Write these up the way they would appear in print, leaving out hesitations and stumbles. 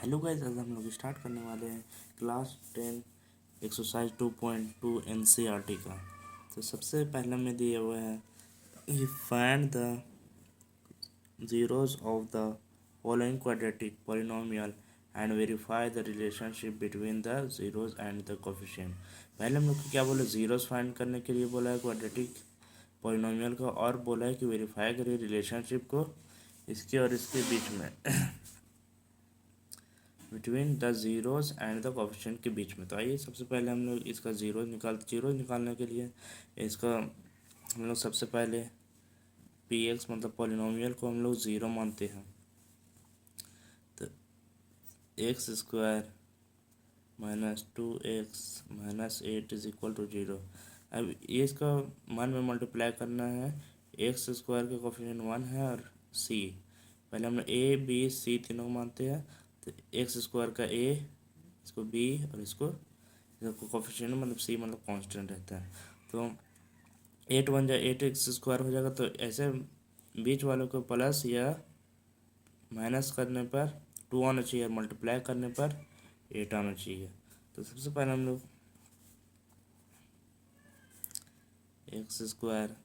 Hello guys, आज हम लोग स्टार्ट करने वाले हैं क्लास 10 एक्सरसाइज 2.2 एनसीईआरटी का। तो सबसे पहले में दिया हुआ है find the zeros of the following quadratic polynomial and verify the relationship between the zeros and the coefficient। पहले हम लोग को क्या बोला, जीरोस फाइंड करने के लिए बोला है क्वाड्रेटिक पॉलिनोमियल का, और बोला है कि वेरीफाई करिए रिलेशनशिप को इसके और इसके बीच में between the zeros and the coefficient के बीच में। तो आइए सबसे पहले हम लोग इसका जीरो निकालने के लिए इसका हम लोग सबसे पहले पी एक्स मतलब पॉलिनोमियल को हम लोग ज़ीरो मानते हैं। तो x square minus 2x minus 8 is equal to 0। अब ये इसका मान में मल्टीप्लाई करना है। एक्स स्क्वायर का कोफिशिएंट 1 है और सी, पहले हम लोग ए बी सी तीनों मानते हैं। तो एक्स स्क्वायर का ए, इसको बी और इसको कोफिशिएंट मतलब सी मतलब कांस्टेंट रहता है। तो 8 बन जाए 8x स्क्वायर हो जाएगा। तो ऐसे बीच वालों को प्लस या माइनस करने पर 2 आना चाहिए और मल्टीप्लाई करने पर 8 आना चाहिए। तो सबसे पहले हम लोग x square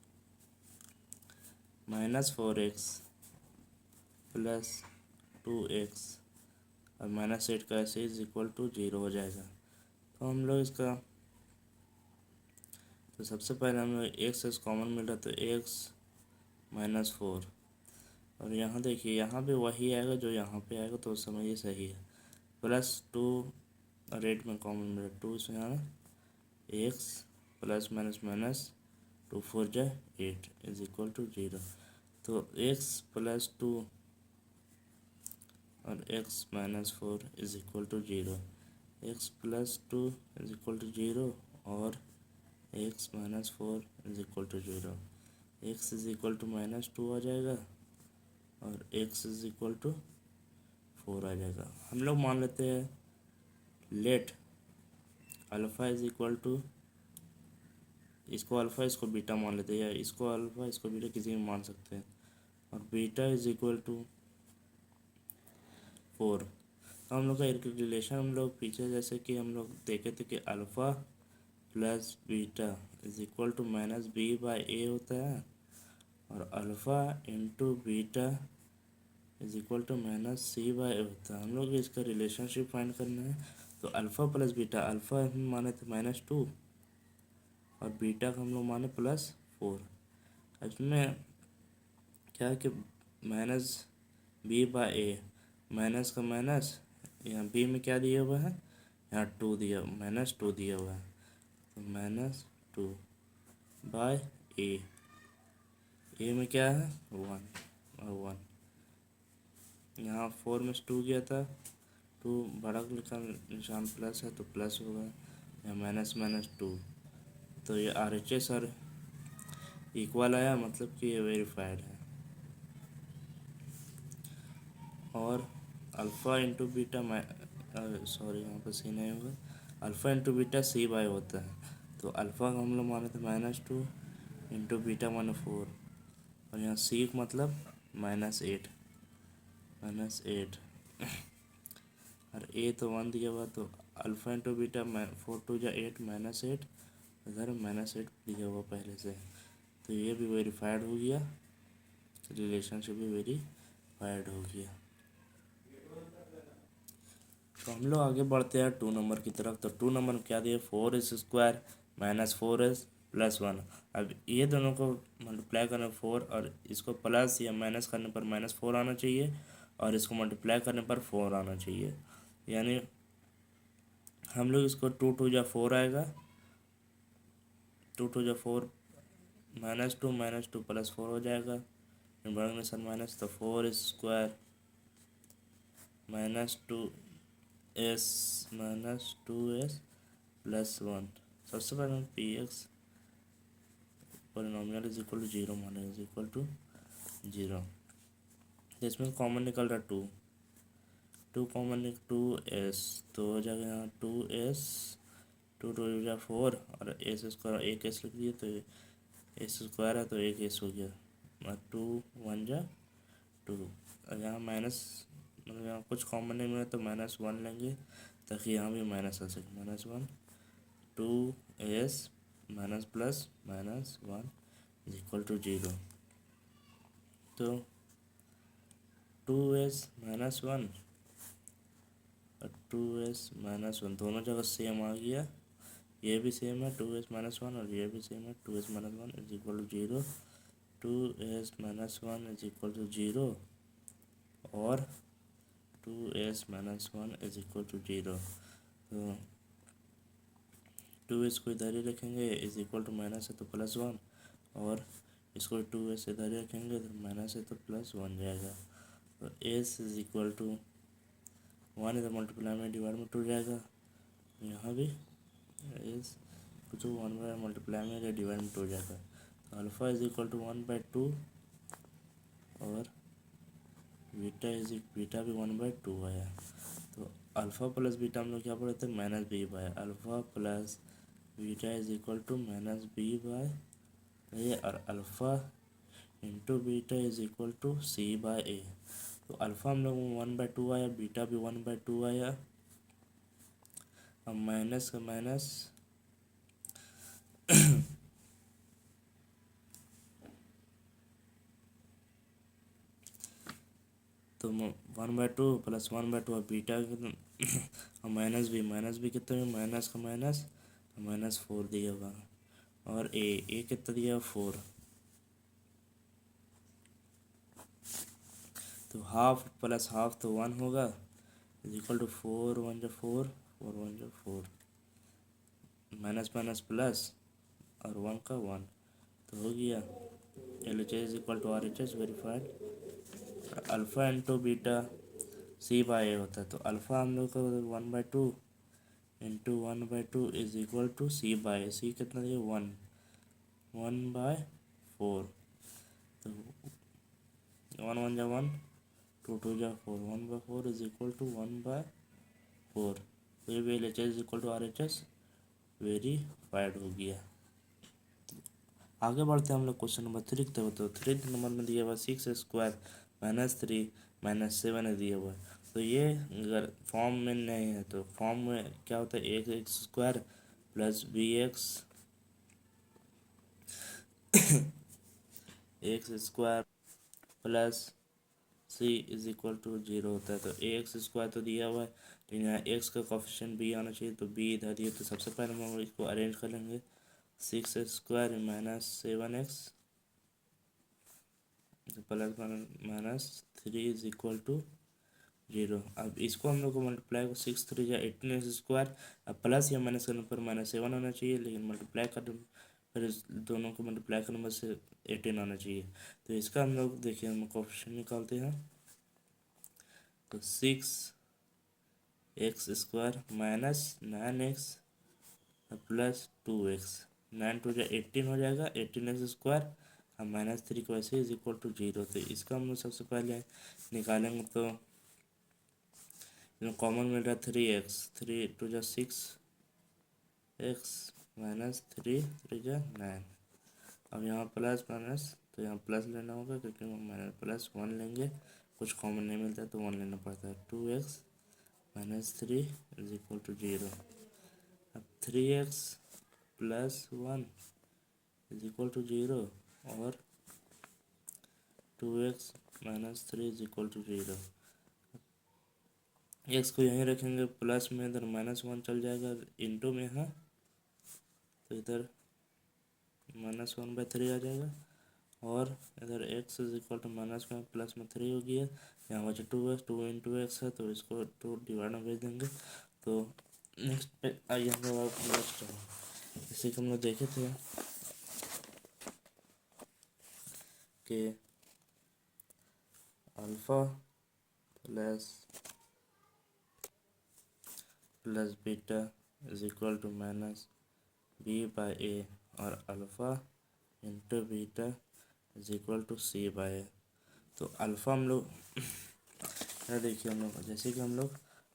minus 4x plus 2x और माइनस 8 का ऐसे इज इक्वल टू 0 हो जाएगा। तो हम लोग इसका तो सबसे पहले हम लोग एक्स कॉमन मिल रहा है, तो एक्स माइनस 4, और यहाँ देखिए यहाँ पे वही आएगा जो यहाँ पे आएगा, तो समझिए सही है। प्लस 2 और 8 में कॉमन मिल रहा है 2, इसमें आना एक्स प्लस माइनस माइनस 2 4 जाए 8 इज इक्वल टू 0। तो एक्स प्लस 2 और x minus 4 is equal to 0। X plus 2 is equal to 0 और x minus 4 is equal to 0। X is equal to minus 2 आ जाएगा और एक्स इज इक्वल टू 4 आ जाएगा। हम लोग मान लेते हैं let alpha is equal to, इसको अल्फ़ा इसको बीटा मान लेते हैं, या इसको अल्फ़ा इसको बीटा किसी में मान सकते हैं, और बीटा इज इक्वल टू 4। तो हम लोग का एक रिलेशन हम लोग पीछे जैसे कि हम लोग देखे थे कि alpha plus beta is equal to minus b by a होता है, और alpha into beta is equal to minus c by a होता है। हम लोग इसका रिलेशनशिप फाइंड करना है। तो अल्फ़ा प्लस बीटा, अल्फ़ा हम माने थे -2 और बीटा का हम लोग माने +4। इसमें क्या है कि minus b by a, minus का माइनस, यहाँ बी में क्या दिया हुआ है, यहाँ -2 दिया हुआ है। तो -2 बाय ए में क्या है 1 और 1, यहाँ 4 में 2 गया था, 2 बड़ा का निशान प्लस है तो प्लस होगा, यहाँ -2। तो ये RHS और इक्वल आया, मतलब कि ये वेरीफाइड है। और अल्फ़ा इंटू बीटा सॉरी यहाँ पर सी नहीं होगा, alpha into beta c by होता है। तो अल्फ़ा का हम लोग माने थे -2 इंटू बीटा माने 4, और यहाँ सी मतलब -8 और ए तो 1 दिया हुआ, तो अल्फ़ा इंटू बीटा 4 2 जा 8 -8, इधर -8 दिया हुआ पहले से। तो ये भी वेरीफाइड हो गया, रिलेशनशिप भी वेरीफाइड हो गया। तो हम लोग आगे बढ़ते हैं 2 नंबर की तरफ। तो 2 नंबर में क्या दिया, 4x square minus 4x plus 1। अब ये दोनों को मल्टीप्लाई करने 4 और इसको प्लस या माइनस करने पर -4 आना चाहिए, और इसको मल्टीप्लाई करने पर 4 आना चाहिए। यानी हम लोग इसको 2 2 जा 4 आएगा, 2 2 जा 4 -2 प्लस 4 हो जाएगा, बड़ा सर माइनस, तो 4 स्क्वायर -2s प्लस 1। सबसे पहले हम p x polynomial is equal to 0 माने, इज इक्वल टू 0। इसमें कॉमन निकल रहा 2 कॉमन 2s, तो हो जाएगा यहाँ 2s, 2 2 जा 4 और एस स्क्वायर एक एस लिख दिए, तो एस स्क्वायर है तो एक एस हो गया, और 2 1 जा 2, और यहाँ मतलब यहाँ कुछ कॉमन नहीं मिला तो -1 लेंगे ताकि यहाँ भी माइनस आ सके। -1 2s minus plus -1 is equal to 0। तो 2s -1 और 2s-1 दोनों जगह सेम आ गया। ये भी सेम है 2s-1 और ये भी सेम है 2s-1 is equal to 0। 2s-1 is equal to 0 और 2s-1 इज इक्वल टू 0। तो 2s को इधर ही रखेंगे, इज इक्वल टू माइनस है तो +1 और इसको 2s इधर ही रखेंगे तो माइनस है तो +1 जाएगा। तो s इज इक्वल टू 1 इधर मल्टीप्लाई में डिवाइड में 2 जाएगा, यहाँ भी s कुछ 1 बाय मल्टीप्लाई में डिवाइड में 2 जाएगा। तो अल्फ़ा इज इक्वल टू 1/2 और बीटा भी 1/2 आया। तो अल्फ़ा प्लस बीटा हम लोग क्या पढ़े थे, -b/, alpha plus beta is equal to -b/a और alpha into beta is equal to c/a। तो अल्फ़ा हम लोग 1/2 आया, बीटा भी 1/2 आया। अब माइनस का माइनस तो 1/2 प्लस 1/2 और बीटा और माइनस भी कितना है, माइनस का माइनस -4 दिया होगा और ए कितना दिया 4। तो हाफ प्लस हाफ तो 1 होगा इज इक्वल टू 4 1 जा 4 4 1 जा 4 माइनस माइनस प्लस और 1 का 1 तो हो गया। LHS is equal to RHS verified. Alpha into beta c/a होता है। तो अल्फ़ा हम लोग का 1/2 into 1/2 is equal to c/a। C कितना दिया 1 1/4। तो 1 1 जा 1 2 2 जा 4 1/4 इज इक्वल टू 1/4। तो ये भी LHS is equal to RHS verified हो गया। आगे बढ़ते हैं हम लोग क्वेश्चन नंबर 3 की। तो 3 नंबर में दिया हुआ 6² -3 -7 दिया हुआ है। तो ये अगर फॉर्म में नहीं है तो फॉर्म में क्या होता है, x² plus bx x² plus c is equal to 0 होता है। तो ax² तो दिया हुआ है, लेकिन यहाँ x का कोफिशिएंट b आना चाहिए, तो b इधर दिया। तो सबसे पहले हम लोग इसको अरेंज कर लेंगे। 6² minus 7x plus -3 is equal to 0। अब इसको हम लोग को मल्टीप्लाई को 6 3 या 18x²। अब प्लस या माइनस करने पर -7 होना चाहिए, लेकिन मल्टीप्लाई कर फिर इस दोनों को मल्टीप्लाई करने पर से 18 आना चाहिए। तो इसका हम लोग देखिए हम कोफिशिएंट निकालते हैं। तो 6x² minus 9x plus 2x 9 2 या 18 हो जाएगा, 18x² और -3 को ऐसे इज इक्वल टू 0। तो इसका हम लोग सबसे पहले निकालेंगे तो कॉमन मिल रहा है 3x 3 2 जा 6x माइनस 3 3 जा 9। अब यहाँ प्लस माइनस तो यहाँ प्लस लेना होगा क्योंकि हम +1 लेंगे, कुछ कॉमन नहीं मिलता है तो 1 लेना पड़ता है। 2x minus 3 is equal to 0। अब 3x plus 1 is equal to 0 और 2x minus 3 is equal to 0। X को यहीं रखेंगे, प्लस में इधर -1 चल जाएगा इंटू में यहाँ, तो इधर -1/3 आ जाएगा और इधर x is equal to -1 plus में 3 हो गया। यहाँ बचे 2x 2 इंटू एक्स है तो इसको 2 डिवाइड में भेज देंगे। तो नेक्स्ट पे आइए हम लोग नेक्स्ट जैसे कि हम लोग देखे थे कि alpha plus beta is equal to -b/a और alpha into beta is equal to c/a। तो अल्फ़ा हम लोग देखिए हम लोग जैसे कि हम लोग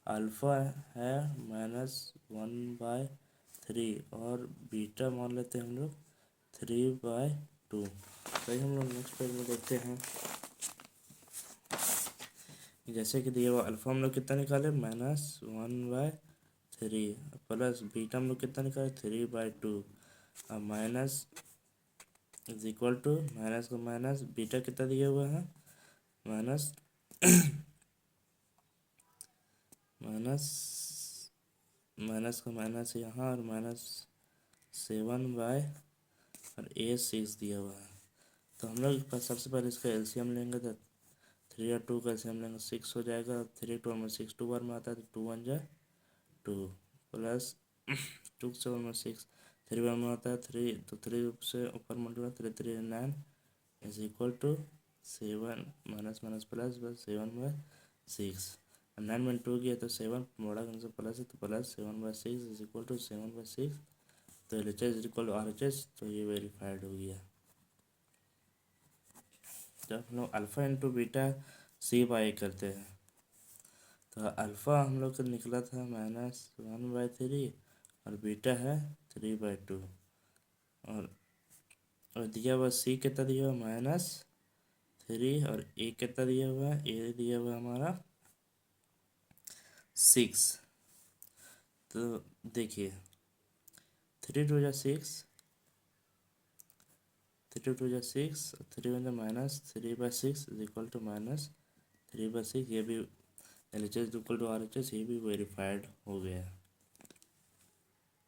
अल्फ़ा है -1/3 और बीटा मान लेते हैं हम लोग 3/2। तो हम लोग नेक्स्ट पेज में देखते हैं जैसे कि दिया हुआ अल्फ़ा हम लोग कितना निकाले -1/3 प्लस बीटा हम लोग कितना निकाले 3/2। अब minus is equal to minus का माइनस बीटा कितना दिया हुआ है माइनस माइनस माइनस का माइनस यहाँ और -7/, और A6 दिया हुआ है। तो हम लोग सबसे पहले इसका एलसीएम लेंगे तो 3 और 2 का एलसीएम लेंगे 6 हो जाएगा। 3 2 में 6 2 बार में आता है तो 2 1 जा 2 प्लस 2 7 में 6 3 बार में आता है 3, तो 3 से ऊपर multiply 3 3 9 is equal to 7 minus minus plus बस 7/6। 9 में 2 किया तो 7 बड़ा करने से प्लस है तो प्लस 7/6 इज इक्वल टू 7/6। तो LHS is equal to RHS, तो ये वेरीफाइड हो गया। जब हम लोग अल्फ़ा इंटू बीटा C/A करते हैं तो अल्फ़ा हम लोग का निकला था -1/3 और बीटा है 3/2। और दिया हुआ C कितना दिया हुआ -3 और A कितना दिया हुआ है A दिया हुआ हमारा 6। तो देखिए 3 2 जा 6, 3 2 जा 6, 3 1 जा -3/6 इज इक्वल टू -3/6। ये भी LHS इक्वल टू RHS, ये भी वेरीफाइड हो गया।